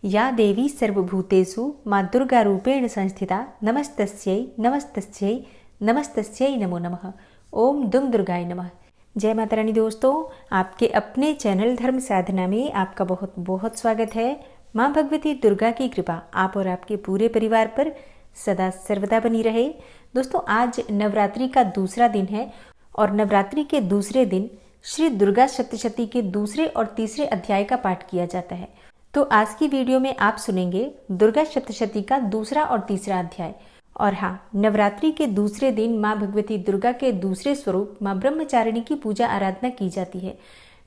या देवी सर्वभूतेषु माँ दुर्गा रूपेण संस्थिता नमस्तस्यै नमस्तस्यै नमस्तस्यै नमो नमः। ओम दुम दुर्गाय नमः। जय माता रानी। दोस्तों, आपके अपने चैनल धर्म साधना में आपका बहुत बहुत स्वागत है। माँ भगवती दुर्गा की कृपा आप और आपके पूरे परिवार पर सदा सर्वदा बनी रहे। दोस्तों, आज नवरात्रि का दूसरा दिन है और नवरात्रि के दूसरे दिन श्री दुर्गा सप्तशती के दूसरे और तीसरे अध्याय का पाठ किया जाता है। तो आज की वीडियो में आप सुनेंगे दुर्गा सप्तशती का दूसरा और तीसरा अध्याय। और हाँ, नवरात्रि के दूसरे दिन माँ भगवती दुर्गा के दूसरे स्वरूप माँ ब्रह्मचारिणी की पूजा आराधना की जाती है।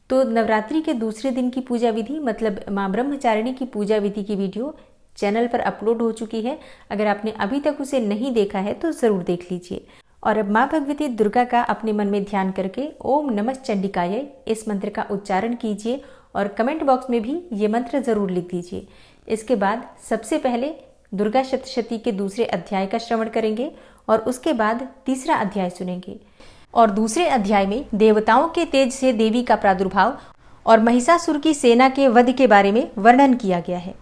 तो नवरात्रि के दूसरे दिन की पूजा विधि मतलब माँ ब्रह्मचारिणी की पूजा विधि की वीडियो चैनल पर अपलोड हो चुकी है। अगर आपने अभी तक उसे नहीं देखा है तो ज़रूर देख लीजिए। और अब माँ भगवती दुर्गा का अपने मन में ध्यान करके ओम नमः चंडिकाय इस मंत्र का उच्चारण कीजिए और कमेंट बॉक्स में भी ये मंत्र ज़रूर लिख दीजिए। इसके बाद सबसे पहले दुर्गा सप्तशती के दूसरे अध्याय का श्रवण करेंगे और उसके बाद तीसरा अध्याय सुनेंगे। और दूसरे अध्याय में देवताओं के तेज से देवी का प्रादुर्भाव और महिषासुर की सेना के वध के बारे में वर्णन किया गया है।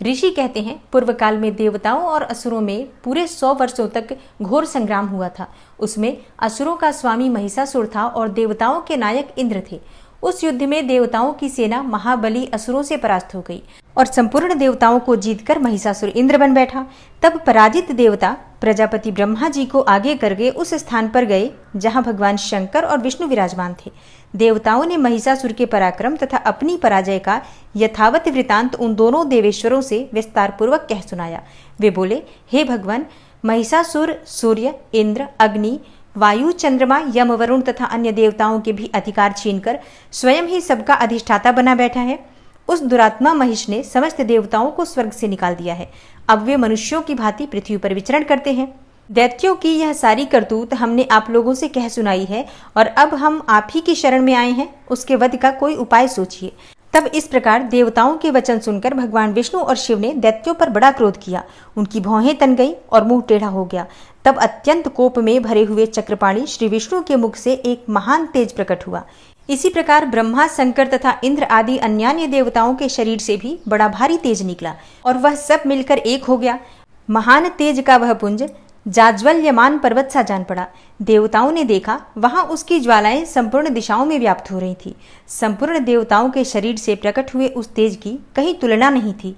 ऋषि कहते हैं, पूर्व काल में देवताओं और असुरों में पूरे 100 वर्षों तक घोर संग्राम हुआ था। उसमें असुरों का स्वामी महिषासुर था और देवताओं के नायक इंद्र थे। उस युद्ध में देवताओं की सेना महाबली असुरों से परास्त हो गई और संपूर्ण देवताओं को जीतकर महिषासुर इंद्र बन बैठा। तब पराजित देवता प्रजापति ब्रह्मा जी को आगे करके उस स्थान पर गए जहां भगवान शंकर और विष्णु विराजमान थे। देवताओं ने महिषासुर के पराक्रम तथा अपनी पराजय का यथावत वृतांत उन दोनों देवेश्वरों से विस्तार पूर्वक कह सुनाया। वे बोले, हे भगवान, महिषासुर सूर्य, इंद्र, अग्नि, वायु, चंद्रमा, यम, वरुण तथा अन्य देवताओं के भी अधिकार छीनकर स्वयं ही सबका अधिष्ठाता बना बैठा है। उस दुरात्मा महिष ने समस्त देवताओं को स्वर्ग से निकाल दिया है। अब वे मनुष्यों की भांति पृथ्वी पर विचरण करते हैं। दैत्यों की यह सारी करतूत हमने आप लोगों से कह सुनाई है और अब हम आप ही की शरण में आए हैं। उसके वध का कोई उपाय सोचिए। तब इस प्रकार देवताओं के वचन सुनकर भगवान विष्णु और शिव ने दैत्यों पर बड़ा क्रोध किया। उनकी भौहें तन गई और मुंह टेढ़ा हो गया। तब अत्यंत कोप में भरे हुए चक्रपाणी श्री विष्णु के मुख से एक महान तेज प्रकट हुआ। इसी प्रकार ब्रह्मा, शंकर तथा इंद्र आदि अन्यान्य देवताओं के शरीर से भी बड़ा भारी तेज निकला और वह सब मिलकर एक हो गया। महान तेज का वह पुंज जाज्वल्यमान पर्वत सा जान पड़ा। देवताओं ने देखा, वहां उसकी ज्वालाएं संपूर्ण दिशाओं में व्याप्त हो रही थी। संपूर्ण देवताओं के शरीर से प्रकट हुए उस तेज की कहीं तुलना नहीं थी।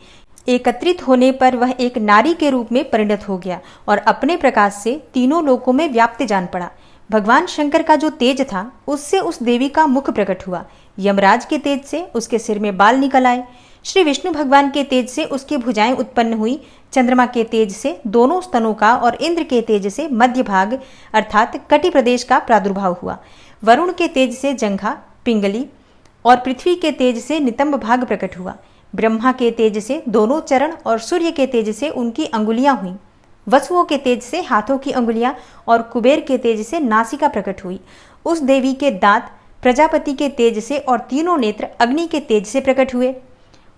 एकत्रित होने पर वह एक नारी के रूप में परिणत हो गया और अपने प्रकाश से तीनों लोकों में व्याप्त जान पड़ा। भगवान शंकर का जो तेज था उससे उस देवी का मुख प्रकट हुआ। यमराज के तेज से उसके सिर में बाल निकल आए। श्री विष्णु भगवान के तेज से उसकी भुजाएं उत्पन्न हुई। चंद्रमा के तेज से दोनों स्तनों का और इंद्र के तेज से मध्य भाग अर्थात कटि प्रदेश का प्रादुर्भाव हुआ। वरुण के तेज से जंघा, पिंगली और पृथ्वी के तेज से नितंब भाग प्रकट हुआ। ब्रह्मा के तेज से दोनों चरण और सूर्य के तेज से उनकी अंगुलियां हुई। वसुओं के तेज से हाथों की अंगुलियां और कुबेर के तेज से नासिका प्रकट हुई। उस देवी के दांत प्रजापति के तेज से और तीनों नेत्र अग्नि के तेज से प्रकट हुए।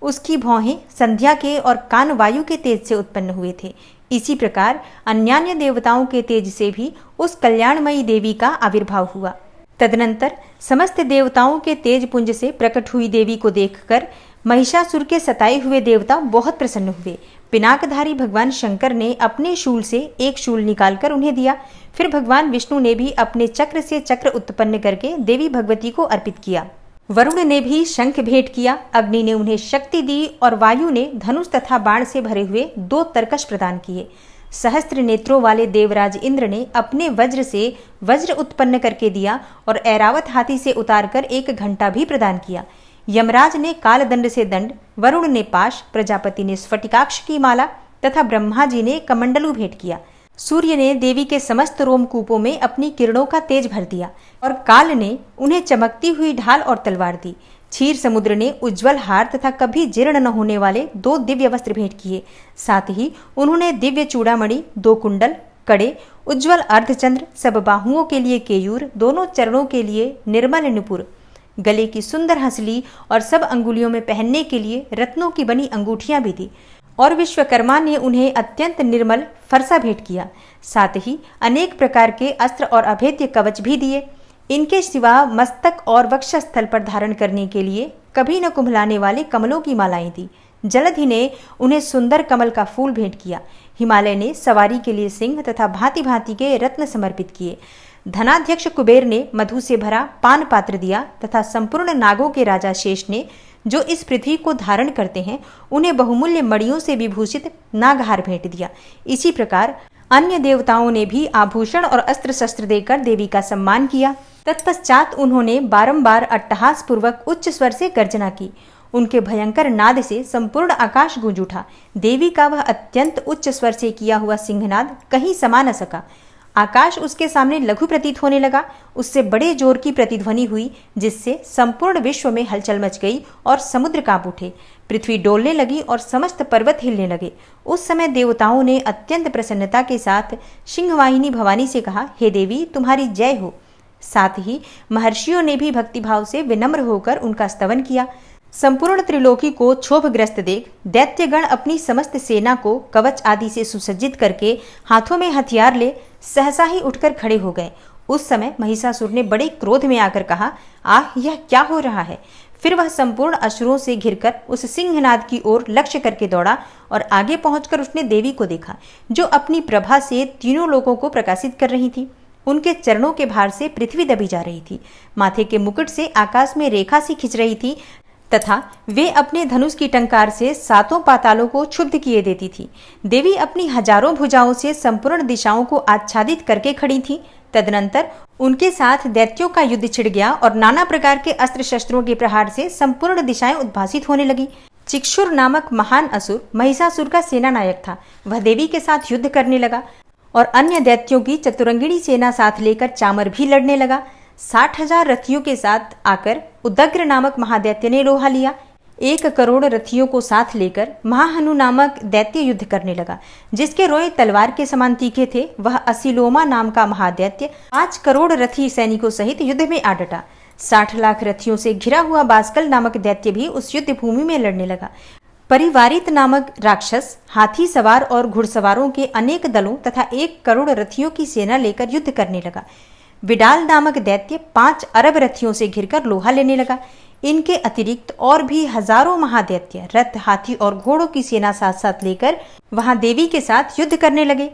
उसकी भौहें संध्या के और कान वायु के तेज से उत्पन्न हुए थे। इसी प्रकार अन्यान्य देवताओं के तेज से भी उस कल्याणमयी देवी का आविर्भाव हुआ। तदनंतर समस्त देवताओं के तेज पुंज से प्रकट हुई देवी को देखकर महिषासुर के सताए हुए देवता बहुत प्रसन्न हुए। पिनाकधारी भगवान शंकर ने अपने शूल से एक शूल निकालकर उन्हें दिया। फिर भगवान विष्णु ने भी अपने चक्र से चक्र उत्पन्न करके देवी भगवती को अर्पित किया। वरुण ने भी शंख भेंट किया। अग्नि ने उन्हें शक्ति दी और वायु ने धनुष तथा बाण से भरे हुए 2 तरकश प्रदान किए। सहस्त्र नेत्रों वाले देवराज इंद्र ने अपने वज्र से वज्र उत्पन्न करके दिया और ऐरावत हाथी से उतारकर एक घंटा भी प्रदान किया। यमराज ने कालदंड से दंड, वरुण ने पाश, प्रजापति ने स्फटिकाक्ष की माला तथा ब्रह्मा जी ने कमंडलू भेंट किया। सूर्य ने देवी के समस्त रोमकूपों में अपनी किरणों का तेज भर दिया और काल ने उन्हें चमकती हुई ढाल और तलवार दी। क्षीर समुद्र ने उज्जवल हार तथा कभी जीर्ण न होने वाले 2 दिव्य वस्त्र भेंट किए। साथ ही उन्होंने दिव्य चूड़ामणि, 2 कुंडल, कड़े, उज्जवल अर्धचंद्र, सब बाहुओं के लिए केयूर, दोनों चरणों के लिए निर्मल नुपुर, गले की सुंदर हंसली और सब अंगुलियों में पहनने के लिए रत्नों की बनी अंगूठियां भी दी। और विश्वकर्मा ने उन्हें अत्यंत निर्मल फरसा भेंट किया। साथ ही अनेक प्रकार के अस्त्र और अभेद्य कवच भी दिए। इनके सिवा मस्तक और वक्षस्थल पर धारण करने के लिए कभी न कुम्भलाने वाले कमलों की मालाएं दी। जलद ही ने उन्हें सुंदर कमल का फूल भेंट किया। हिमालय ने सवारी के लिए सिंह तथा भांति भांति के रत्न समर्पित किए। धनाध्यक्ष कुबेर ने मधु से भरा पान पात्र दिया तथा संपूर्ण नागों के राजा शेष ने, जो इस पृथ्वी को धारण करते हैं, उन्हें बहुमूल्य मणियों से विभूषित नागहार भेंट दिया। इसी प्रकार अन्य देवताओं ने भी आभूषण और अस्त्र शस्त्र देकर देवी का सम्मान किया। तत्पश्चात उन्होंने बारंबार अट्टहास पूर्वक उच्च स्वर से गर्जना की। उनके भयंकर नाद से संपूर्ण आकाश गूंज उठा। देवी का वह अत्यंत उच्च स्वर से किया हुआ सिंहनाद कहीं समा न सका। आकाश उसके सामने लघु प्रतीत होने लगा। उससे बड़े जोर की प्रतिध्वनि हुई, जिससे संपूर्ण विश्व में हलचल मच गई और समुद्र कांप उठे। पृथ्वी डोलने लगी और समस्त पर्वत हिलने लगे। उस समय देवताओं ने अत्यंत प्रसन्नता के साथ सिंहवाहिनी भवानी से कहा, हे देवी, तुम्हारी जय हो। साथ ही महर्षियों ने भी भक्तिभाव से विनम्र होकर उनका स्तवन किया। संपूर्ण त्रिलोकी को क्षोभग्रस्त देख दैत्यगण अपनी समस्त सेना को कवच आदि से सुसज्जित करके हाथों में हथियार ले सहसा ही उठकर खड़े हो गए। उस समय महिषासुर ने बड़े क्रोध में आकर कहा, आह, यह क्या हो रहा है। फिर वह संपूर्ण असुरों से घिरकर उस सिंहनाद की ओर लक्ष्य करके दौड़ा और आगे पहुंचकर उसने देवी को देखा, जो अपनी प्रभा से तीनों लोगों को प्रकाशित कर रही थी। उनके चरणों के भार से पृथ्वी दबी जा रही थी। माथे के मुकुट से आकाश में रेखा सी खिंच रही थी तथा वे अपने धनुष की टंकार से सातों पातालों को क्षुब्ध किए देती थी। देवी अपनी हजारों भुजाओं से संपूर्ण दिशाओं को आच्छादित करके खड़ी थी। तदनंतर उनके साथ दैत्यों का युद्ध छिड़ गया और नाना प्रकार के अस्त्र शस्त्रों के प्रहार से संपूर्ण दिशाएं उद्भासित होने लगी। चिक्षुर नामक महान असुर महिषासुर का सेना नायक था। वह देवी के साथ युद्ध करने लगा और अन्य दैत्यों की चतुरंगिणी सेना साथ लेकर चामर भी लड़ने लगा। 60,000 रथियों के साथ आकर उदग्र नामक महादैत्य ने लोहा लिया। 1 करोड़ रथियों को साथ लेकर महाहनु नामक दैत्य युद्ध करने लगा, जिसके रोए तलवार के समान तीखे थे। वह असिलोमा नाम का महादैत्य 5 करोड़ रथी सैनिकों सहित युद्ध में आ डटा। 60 लाख रथियों से घिरा हुआ बास्कल नामक दैत्य भी उस युद्ध भूमि में लड़ने लगा। परिवारित नामक राक्षस हाथी सवार और घुड़सवारों के अनेक दलों तथा 1 करोड़ रथियों की सेना लेकर युद्ध करने लगा। विडाल नामक दैत्य 5 अरब रथियों से घिरकर लोहा लेने लगा। इनके अतिरिक्त और भी हजारों महादैत्य रथ, हाथी और घोड़ों की सेना साथ साथ लेकर वहां देवी के साथ युद्ध करने लगे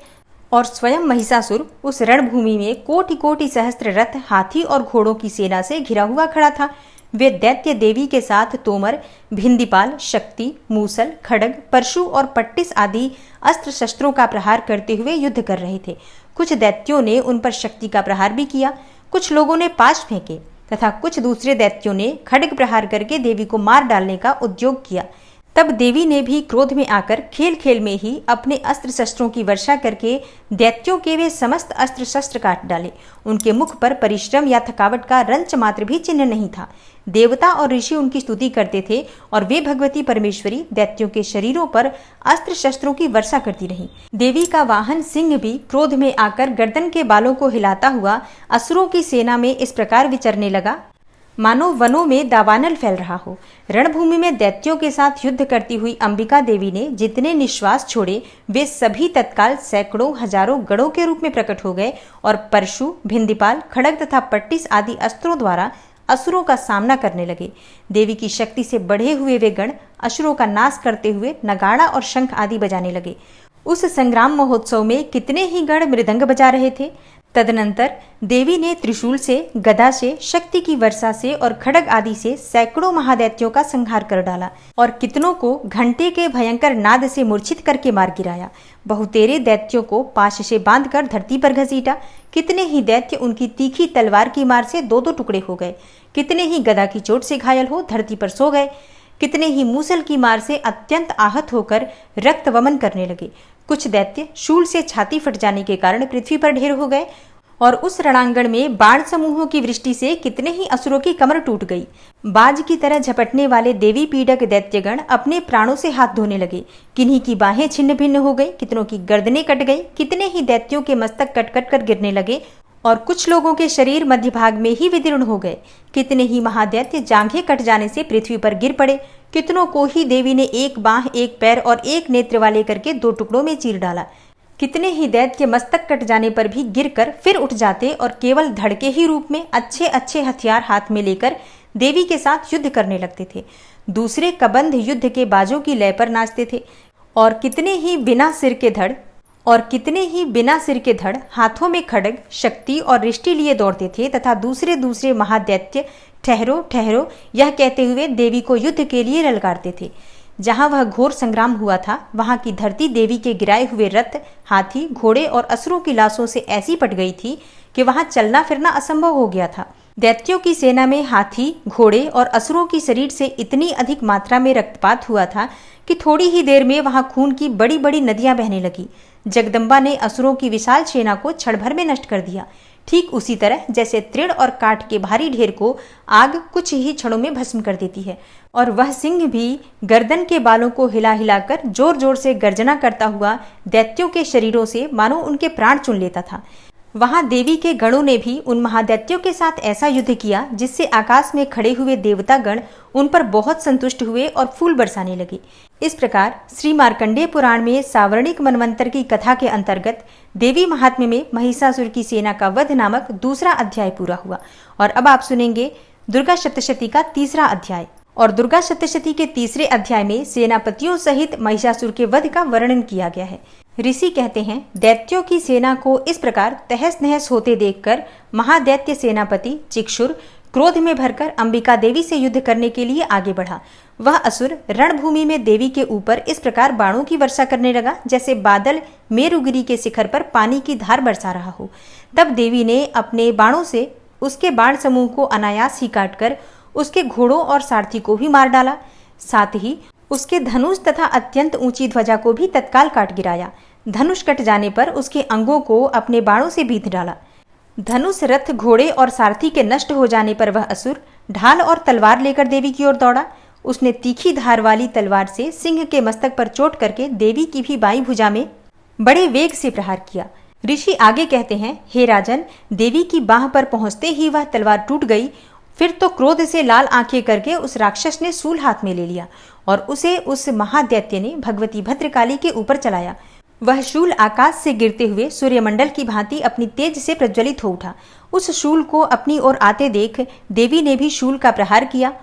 और स्वयं महिषासुर उस रणभूमि में कोटि कोटि सहस्त्र रथ, हाथी और घोड़ों की सेना से घिरा हुआ खड़ा था। वे दैत्य देवी के साथ तोमर, भिंदीपाल, शक्ति, मूसल, खड्ग, परशु और पट्टिस आदि अस्त्र शस्त्रों का प्रहार करते हुए युद्ध कर रहे थे। कुछ दैत्यों ने उन पर शक्ति का प्रहार भी किया। कुछ लोगों ने पाश फेंके तथा कुछ दूसरे दैत्यों ने खड्ग प्रहार करके देवी को मार डालने का उद्योग किया। तब देवी ने भी क्रोध में आकर खेल खेल में ही अपने अस्त्र शस्त्रों की वर्षा करके दैत्यों के वे समस्त अस्त्र शस्त्र काट डाले। उनके मुख पर परिश्रम या थकावट का रंच मात्र भी चिन्ह नहीं था। देवता और ऋषि उनकी स्तुति करते थे और वे भगवती परमेश्वरी दैत्यों के शरीरों पर अस्त्र शस्त्रों की वर्षा करती रही। देवी का वाहन सिंह भी क्रोध में आकर गर्दन के बालों को हिलाता हुआ असुरों की सेना में इस प्रकार विचरने लगा, मानो वनों में दावानल फैल रहा हो। रणभूमि में दैत्यों के साथ युद्ध करती हुई अंबिका देवी ने जितने निश्वास छोड़े, वे सभी तत्काल सैकड़ों हजारों गणों के रूप में प्रकट हो गए और परशु, भिंदीपाल, खड्ग तथा पट्टिस आदि अस्त्रों द्वारा असुरों का सामना करने लगे। देवी की शक्ति से बढ़े हुए वे गण असुरों का नाश करते हुए नगाड़ा और शंख आदि बजाने लगे। उस संग्राम महोत्सव में कितने ही गण मृदंग बजा रहे थे। तदनंतर देवी ने त्रिशूल से, गदा से, शक्ति की वर्षा से और खड्ग आदि से सैकड़ों महादैत्यों का संहार कर डाला और कितनों को घंटे के भयंकर नाद से मूर्छित करके मार गिराया। बहुतेरे दैत्यों को पाश से बांधकर धरती पर घसीटा। कितने ही दैत्य उनकी तीखी तलवार की मार से 2-2 टुकड़े हो गए। कितने ही गदा की चोट से घायल हो धरती पर सो गए। कितने ही मूसल की मार से अत्यंत आहत होकर रक्त वमन करने लगे। कुछ दैत्य शूल से छाती फट जाने के कारण पृथ्वी पर ढेर हो गए और उस रणांगण में बाण समूहों की वृष्टि से कितने ही असुरों की कमर टूट गई। बाज की तरह झपटने वाले देवी पीड़क दैत्यगण अपने प्राणों से हाथ धोने लगे। किन्हीं की बाहें छिन्न भिन्न हो गई, कितनों की गर्दनें कट गई, कितने ही दैत्यों के मस्तक कट कट कर गिरने लगे और कुछ लोगों के शरीर मध्य भाग में ही विदीर्ण हो गए। कितने ही महादैत्य जांघें कट जाने से पृथ्वी पर गिर पड़े। कितनों को ही देवी ने 1 बाह, 1 पैर और 1 नेत्र वाले करके 2 टुकड़ों में चीर डाला। कितने ही दैत्य मस्तक कट जाने पर भी गिरकर फिर उठ जाते और केवल धड़के ही रूप में अच्छे अच्छे हथियार हाथ में लेकर देवी के साथ युद्ध करने लगते थे। दूसरे कबंध युद्ध के बाजों की लय पर नाचते थे। और कितने ही बिना सिर के धड़ हाथों में खड्ग, शक्ति और रिष्टि लिए दौड़ते थे तथा दूसरे दूसरे महादैत्य ठहरो ठहरो यह कहते हुए देवी को युद्ध के लिए ललकारते थे। जहां वह घोर संग्राम हुआ था वहां की धरती देवी के गिराए हुए रथ, हाथी, घोड़े और असुरों की लाशों से ऐसी पट गई थी कि वहां चलना फिरना असंभव हो गया था। दैत्यों की सेना में हाथी, घोड़े और असुरों की शरीर से इतनी अधिक मात्रा में रक्तपात हुआ था कि थोड़ी ही देर में वहां खून की बड़ी बड़ी नदियां बहने लगी। जगदम्बा ने असुरों की विशाल सेना को क्षण भर में नष्ट कर दिया, ठीक उसी तरह जैसे तृण और काठ के भारी ढेर को आग कुछ ही क्षणों में भस्म कर देती है। और वह सिंह भी गर्दन के बालों को हिला हिलाकर जोर जोर से गर्जना करता हुआ दैत्यों के शरीरों से मानो उनके प्राण चुन लेता था। वहां देवी के गणों ने भी उन महादैत्यों के साथ ऐसा युद्ध किया जिससे आकाश में खड़े हुए देवता गण उन पर बहुत संतुष्ट हुए और फूल बरसाने लगे। इस प्रकार श्री मार्कंडेय पुराण में सावर्णिक मनवंतर की कथा के अंतर्गत देवी महात्म्य में महिषासुर की सेना का वध नामक दूसरा अध्याय पूरा हुआ। और अब आप सुनेंगे दुर्गा सप्तशती का तीसरा अध्याय। और दुर्गा सप्तशती के तीसरे अध्याय में सेनापतियों सहित महिषासुर के वध का वर्णन किया गया है। ऋषि कहते हैं, दैत्यों की सेना को इस प्रकार तहस नहस होते देखकर महादैत्य सेनापति चिक्षुर क्रोध में भरकर अंबिका देवी से युद्ध करने के लिए आगे बढ़ा। वह असुर रणभूमि में देवी के ऊपर इस प्रकार बाणों की वर्षा करने लगा जैसे बादल मेरुगिरी के शिखर पर पानी की धार बरसा रहा हो। तब देवी ने अपने बाणों से उसके बाण समूह को अनायास ही काटकर उसके घोड़ों और सारथी को भी मार डाला। साथ ही उसके धनुष तथा अत्यंत ऊंची ध्वजा को भी तत्काल काट गिराया। धनुष कट जाने पर उसके अंगों को अपने बाणों से बींध डाला। धनुष, रथ, घोड़े और सारथी के नष्ट हो जाने पर वह असुर ढाल और तलवार लेकर देवी की ओर दौड़ा। उसने तीखी धार वाली तलवार से सिंह के मस्तक पर चोट करके देवी की भी बाईं भुजा में बड़े वेग से प्रहार किया। ऋषि आगे कहते हैं, हे राजन, देवी की बाह पर पहुंचते ही वह तलवार टूट गई। फिर तो क्रोध से लाल आंखें करके उस राक्षस ने सूल हाथ में ले लिया और उसे उस महादैत्य ने भगवती भद्रकाली के ऊपर चलाया। वह शूल आकाश से गिरते हुए सूर्यमंडल की भांति अपनी तेज से प्रज्वलित हो उठा। उस शूल को अपनी ओर आते देख देवी ने भी शूल का प्रहार किया।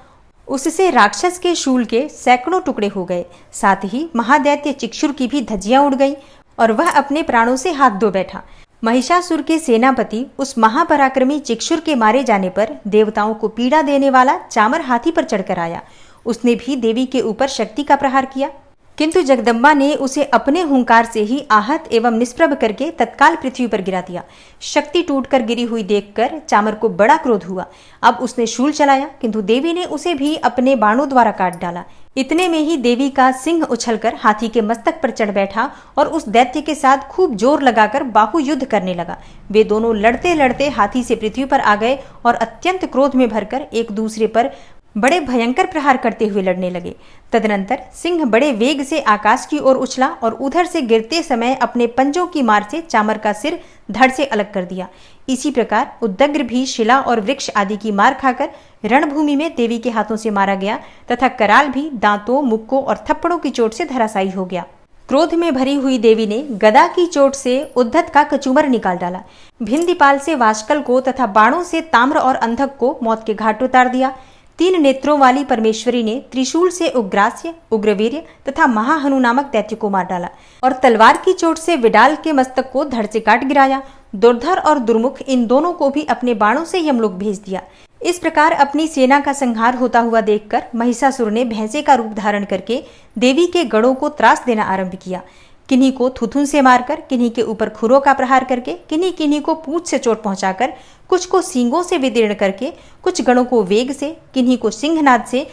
उससे राक्षस के शूल के सैकड़ों टुकड़े हो गए। साथ ही महादैत्य चिक्षुर की भी धज्जियां उड़ गई और वह अपने प्राणों से हाथ धो बैठा। महिषासुर के सेनापति उस महापराक्रमी चिक्षुर के मारे जाने पर देवताओं को पीड़ा देने वाला चामर हाथी पर चढ़कर आया। उसने भी देवी के ऊपर शक्ति का प्रहार किया, किंतु जगदम्बा ने उसे अपने हुंकार से ही आहत एवं निष्प्रभ करके तत्काल पृथ्वी पर गिरा दिया। शक्ति टूटकर गिरी हुई देखकर चामर को बड़ा क्रोध हुआ। अब उसने शूल चलाया, किंतु देवी ने उसे भी अपने बाणों द्वारा काट डाला। इतने में ही देवी का सिंह उछलकर हाथी के मस्तक पर चढ़ बैठा और उस दैत्य के साथ खूब जोर लगाकर बाहु युद्ध करने लगा। वे दोनों लड़ते लड़ते हाथी से पृथ्वी पर आ गए और अत्यंत क्रोध में भरकर एक दूसरे पर बड़े भयंकर प्रहार करते हुए लड़ने लगे। तदनंतर सिंह बड़े वेग से आकाश की ओर उछला और उधर से गिरते समय अपने पंजों की मार से चामर का सिर धड़ से अलग कर दिया। इसी प्रकार उद्दग्र भी शिला और वृक्ष आदि की मार खाकर रणभूमि में देवी के हाथों से मारा गया तथा कराल भी दांतों, मुक्कों और थप्पड़ों की चोट से धराशायी हो गया। क्रोध में भरी हुई देवी ने गदा की चोट से उद्धत का कचूमर निकाल डाला। भिंदीपाल से वाशकल को तथा बाणों से ताम्र और अंधक को मौत के घाट उतार दिया। 3 नेत्रों वाली परमेश्वरी ने त्रिशूल से उग्रास्य, उग्रवीर्य तथा महाहनु नामक दैत्य को मार डाला और तलवार की चोट से विडाल के मस्तक को धड़ से काट गिराया। दुर्धर और दुर्मुख इन दोनों को भी अपने बाणों से यमलोक भेज दिया। इस प्रकार अपनी सेना का संहार होता हुआ देखकर महिषासुर ने भैंसे का रूप धारण करके देवी के गढ़ों को त्रास देना आरंभ किया। किन्हीं को थुथुन से मारकर, किन्हीं के ऊपर खुरों का प्रहार करके, किन्हीं किन्हीं को पूंछ से चोट पहुंचाकर, कुछ को सींगों से विदीर्ण करके, कुछ गणों को वेग से, किन्हीं को सिंहनाद से,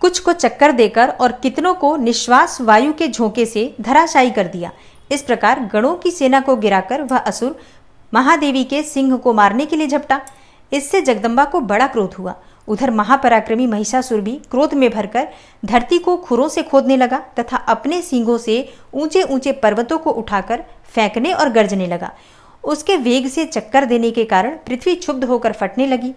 कुछ को चक्कर देकर और कितनों को निश्वास वायु के झोंके से धराशायी कर दिया। इस प्रकार गणों की सेना को गिराकर वह असुर महादेवी के सिंह को मारने के लिए झपटा। इससे जगदम्बा को बड़ा क्रोध हुआ। उधर महापराक्रमी महिषासुर भी क्रोध में भरकर धरती को खुरों से खोदने लगा तथा अपने सींगों से ऊंचे ऊंचे पर्वतों को उठाकर फेंकने और गर्जने लगा। उसके वेग से चक्कर देने के कारण पृथ्वी क्षुब्ध होकर फटने लगी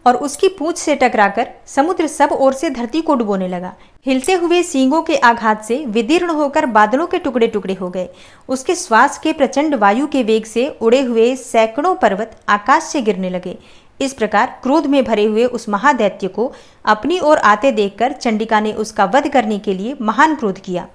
और उसकी पूंछ से टकराकर समुद्र सब ओर से धरती को डुबोने लगा। हिलते हुए सींगों के आघात से विदीर्ण होकर बादलों के टुकड़े टुकड़े हो गए। उसके श्वास के प्रचंड वायु के वेग से उड़े हुए सैकड़ों पर्वत आकाश से गिरने लगे। इस प्रकार क्रोध में भरे हुए उस महादैत्य को अपनी ओर आते देखकर चंडिका ने उसका वध करने के लिए महान क्रोध किया।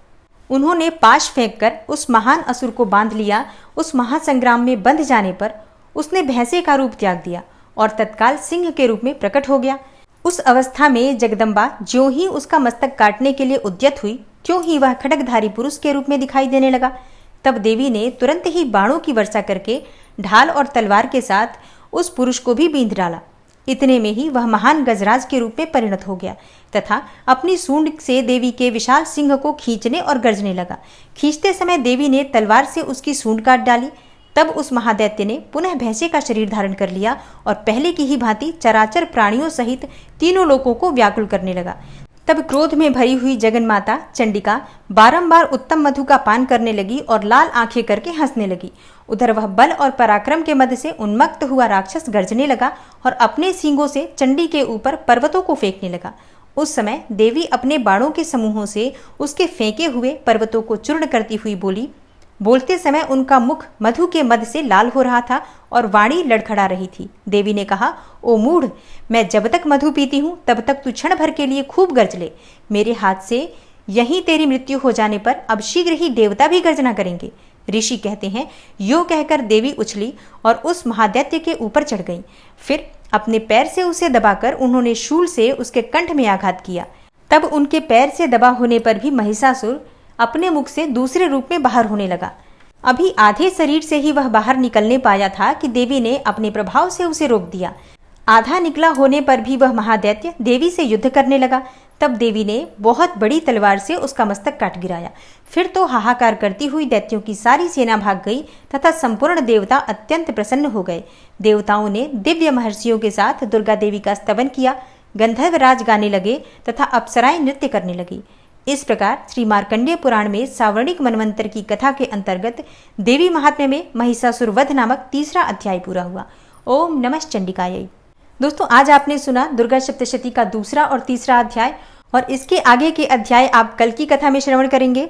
उन्होंने पाश फेंककर उस महान असुर को बांध लिया। उस महासंग्राम में बंध जाने पर उसने भैंसे का रूप त्याग दिया और तत्काल सिंह के रूप में प्रकट हो गया। उस अवस्था में जगदम्बा ज्यों ही उसका मस्तक काटने के लिए उद्यत हुई, त्यों ही वह खड्गधारी पुरुष के रूप में दिखाई देने लगा। तब देवी ने तुरंत ही बाणों की वर्षा करके ढाल और तलवार के साथ उस पुरुष को भी बींध डाला। इतने में ही वह महान गजराज के रूप में परिणत हो गया तथा अपनी सूंड से देवी के विशाल सिंह को खींचने और गर्जने लगा। खींचते समय देवी ने तलवार से उसकी सूंड काट डाली। तब उस महादैत्य ने पुनः भैंसे का शरीर धारण कर लिया और पहले की ही भांति चराचर प्राणियों सहित तीनों लोकों को व्याकुल करने लगा। तब क्रोध में भरी हुई जगन्माता चंडिका बारंबार उत्तम मधु का पान करने लगी और लाल आंखें करके हंसने लगी। उधर वह बल और पराक्रम के मद से उन्मत्त हुआ राक्षस गर्जने लगा और अपने सींगों से चंडी के ऊपर पर्वतों को फेंकने लगा। उस समय देवी अपने बाणों के समूहों से उसके फेंके हुए पर्वतों को चूर्ण करती हुई बोली। बोलते समय उनका मुख मधु के मद से लाल हो रहा था और वाणी लड़खड़ा रही थी। देवी ने कहा, ओ मूढ़, मैं जब तक मधु पीती हूँ तब तक तू क्षण भर के लिए खूब गर्ज ले। मेरे हाथ से यहीं तेरी मृत्यु हो जाने पर अब शीघ्र ही देवता भी गर्जना करेंगे। ऋषि कहते हैं, यो कहकर देवी उछली और उस महादैत्य के ऊपर चढ़ गई। फिर अपने पैर से उसे दबाकर उन्होंने शूल से उसके कंठ में आघात किया। तब उनके पैर से दबा होने पर भी महिषासुर अपने मुख से दूसरे रूप में बाहर होने लगा। अभी आधे शरीर से ही वह बाहर निकलने पाया था कि देवी ने अपने प्रभाव से उसे रोक दिया। आधा निकला होने पर भी वह महादैत्य देवी से युद्ध करने लगा। तब देवी ने बहुत बड़ी तलवार से उसका मस्तक काट गिराया। फिर तो हाहाकार करती हुई दैत्यों की सारी सेना भाग गई तथा संपूर्ण देवता अत्यंत प्रसन्न हो गए। देवताओं ने दिव्य महर्षियों के साथ दुर्गा देवी का स्तवन किया। गंधर्वराज गाने लगे तथा अप्सराएं नृत्य करने लगी। इस प्रकार श्री मार्कंडेय पुराण में सावर्णिक मनवंतर की कथा के अंतर्गत देवी महात्म्य में महिषासुर वध नामक तीसरा अध्याय पूरा हुआ। ओम नमः चंडिकायै। दोस्तों, आज आपने सुना दुर्गा सप्तशती का दूसरा और तीसरा अध्याय और इसके आगे के अध्याय आप कल की कथा में श्रवण करेंगे।